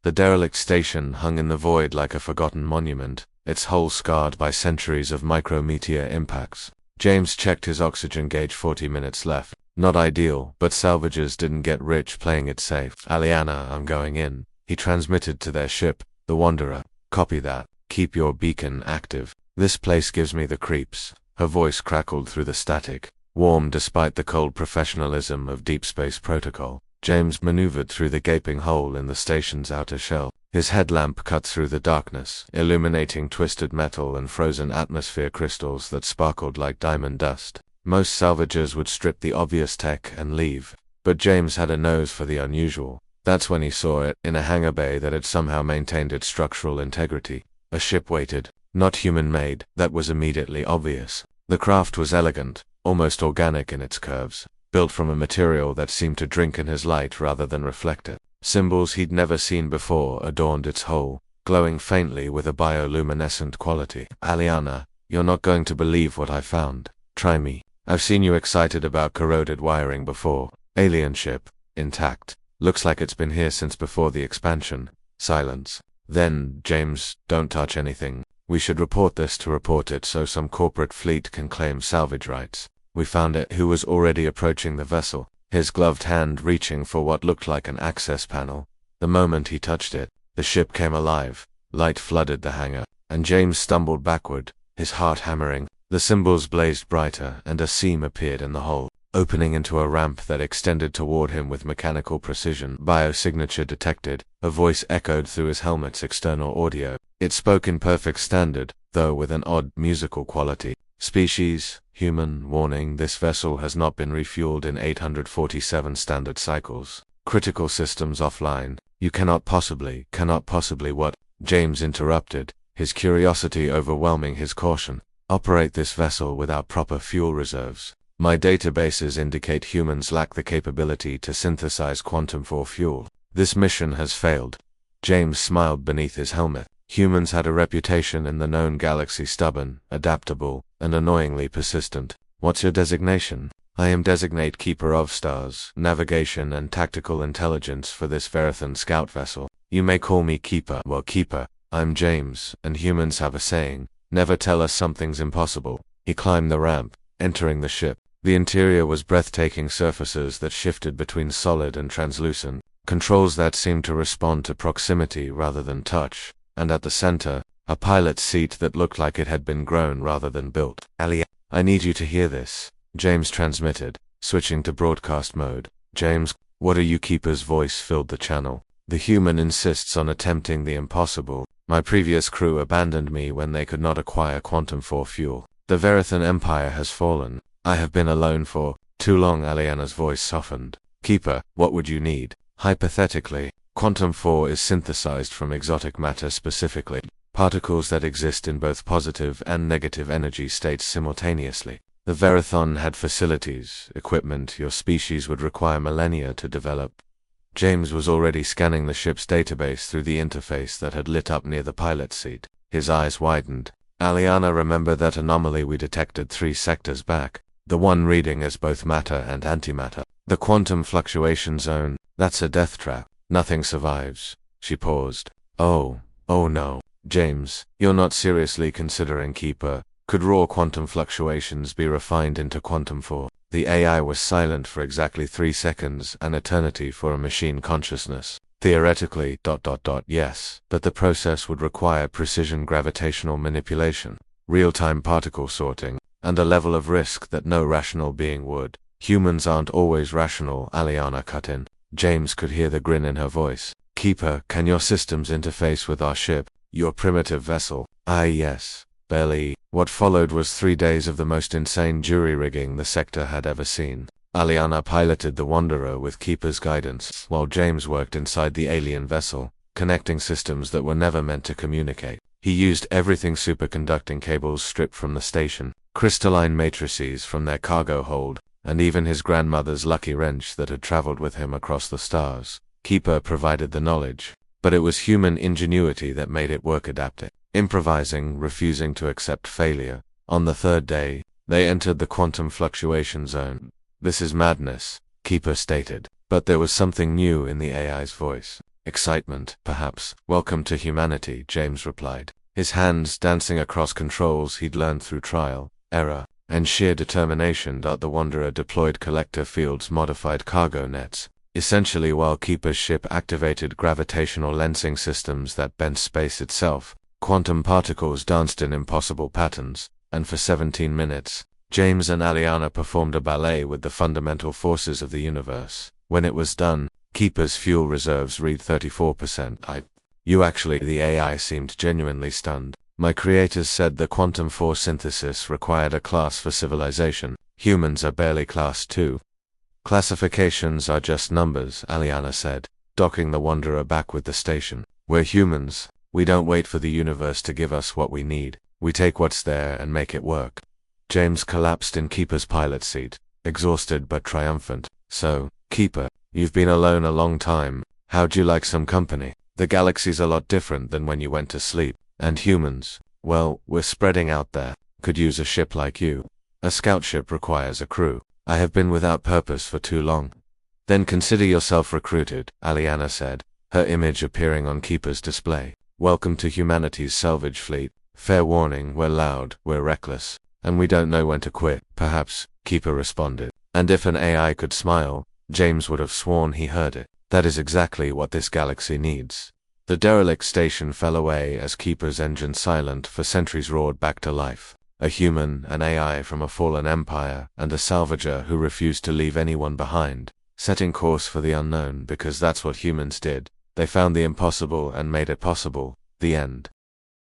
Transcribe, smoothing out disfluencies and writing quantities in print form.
The derelict station hung in the void like a forgotten monument, its hull scarred by centuries of micrometeor impacts. James checked his oxygen gauge. 40 minutes left. Not ideal, but salvagers didn't get rich playing it safe. Aliana, I'm going in. He transmitted to their ship, the Wanderer. Copy that. Keep your beacon active. This place gives me the creeps. Her voice crackled through the static, warm despite the cold professionalism of deep space protocol. James maneuvered through the gaping hole in the station's outer shell. His headlamp cut through the darkness, illuminating twisted metal and frozen atmosphere crystals that sparkled like diamond dust. Most salvagers would strip the obvious tech and leave, but James had a nose for the unusual. That's when he saw it, in a hangar bay that had somehow maintained its structural integrity. A ship waited, not human-made, that was immediately obvious. The craft was elegant, almost organic in its curves, built from a material that seemed to drink in his light rather than reflect it. Symbols he'd never seen before adorned its hull, glowing faintly with a bioluminescent quality. Aliana, you're not going to believe what I found. Try me. I've seen you excited about corroded wiring before. Alien ship, intact. Looks like it's been here since before the expansion. Silence. Then, James, don't touch anything. We should report this to report it so some corporate fleet can claim salvage rights. We found it. Who was already approaching the vessel, his gloved hand reaching for what looked like an access panel. The moment he touched it, the ship came alive. Light flooded the hangar, and James stumbled backward, his heart hammering. The symbols blazed brighter, and a seam appeared in the hull, opening into a ramp that extended toward him with mechanical precision. Biosignature detected. A voice echoed through his helmet's external audio. It spoke in perfect standard, though with an odd musical quality. Species, human, warning, this vessel has not been refueled in 847 standard cycles. Critical systems offline. You cannot possibly what? James interrupted, his curiosity overwhelming his caution. Operate this vessel without proper fuel reserves. My databases indicate humans lack the capability to synthesize quantum-4 fuel. This mission has failed. James smiled beneath his helmet. Humans had a reputation in the known galaxy: stubborn, adaptable, and annoyingly persistent. What's your designation? I am designate Keeper of Stars, Navigation and Tactical Intelligence for this Verithan scout vessel. You may call me Keeper. Well, Keeper, I'm James, and humans have a saying, never tell us something's impossible. He climbed the ramp, entering the ship. The interior was breathtaking: surfaces that shifted between solid and translucent, controls that seemed to respond to proximity rather than touch, and at the center, a pilot's seat that looked like it had been grown rather than built. Ali, I need you to hear this, James transmitted, switching to broadcast mode. James, what are you? Keeper's voice filled the channel. The human insists on attempting the impossible. My previous crew abandoned me when they could not acquire quantum-4 fuel. The Verithan Empire has fallen. I have been alone for too long. Aliana's voice softened. Keeper, what would you need? Hypothetically, quantum-4 is synthesized from exotic matter, specifically particles that exist in both positive and negative energy states simultaneously. The Verithan had facilities, equipment your species would require millennia to develop. James was already scanning the ship's database through the interface that had lit up near the pilot's seat. His eyes widened. Aliana, remember that anomaly we detected 3 sectors back? The one reading as both matter and antimatter. The quantum fluctuation zone, that's a death trap. Nothing survives. She paused. Oh no. James, you're not seriously considering Keeper? Could raw quantum fluctuations be refined into quantum-4? The AI was silent for exactly 3 seconds, an eternity for a machine consciousness. Theoretically, yes, but the process would require precision gravitational manipulation, real-time particle sorting, and a level of risk that no rational being would. Humans aren't always rational, Aliana cut in. James could hear the grin in her voice. Keeper, can your systems interface with our ship, your primitive vessel? Yes. Barely. What followed was 3 days of the most insane jury-rigging the sector had ever seen. Aliana piloted the Wanderer with Keeper's guidance, while James worked inside the alien vessel, connecting systems that were never meant to communicate. He used everything: superconducting cables stripped from the station, crystalline matrices from their cargo hold, and even his grandmother's lucky wrench that had traveled with him across the stars. Keeper provided the knowledge, but it was human ingenuity that made it work. Adapting, improvising, refusing to accept failure. On the 3rd day, they entered the quantum fluctuation zone. This is madness, Keeper stated, but there was something new in the AI's voice. Excitement, perhaps. Welcome to humanity, James replied, his hands dancing across controls he'd learned through trial, error, and sheer determination. The Wanderer deployed collector fields modified cargo nets, essentially while Keeper's ship activated gravitational lensing systems that bent space itself. Quantum particles danced in impossible patterns, and for 17 minutes, James and Aliana performed a ballet with the fundamental forces of the universe. When it was done, Keeper's fuel reserves read 34%. The AI seemed genuinely stunned. My creators said the quantum force synthesis required a class for civilization. Humans are barely class 2. Classifications are just numbers, Aliana said, docking the Wanderer back with the station. We're humans. We don't wait for the universe to give us what we need. We take what's there and make it work. James collapsed in Keeper's pilot seat, exhausted but triumphant. So, Keeper, you've been alone a long time. How'd you like some company? The galaxy's a lot different than when you went to sleep. And humans, well, we're spreading out there. Could use a ship like you. A scout ship requires a crew. I have been without purpose for too long. Then consider yourself recruited, Aliana said, her image appearing on Keeper's display. Welcome to humanity's salvage fleet. Fair warning, we're loud, we're reckless, and we don't know when to quit. Perhaps, Keeper responded. And if an AI could smile, James would have sworn he heard it. That is exactly what this galaxy needs. The derelict station fell away as Keeper's engine silent for centuries roared back to life. A human, an AI from a fallen empire, and a salvager who refused to leave anyone behind, setting course for the unknown because that's what humans did. They found the impossible and made it possible. The end.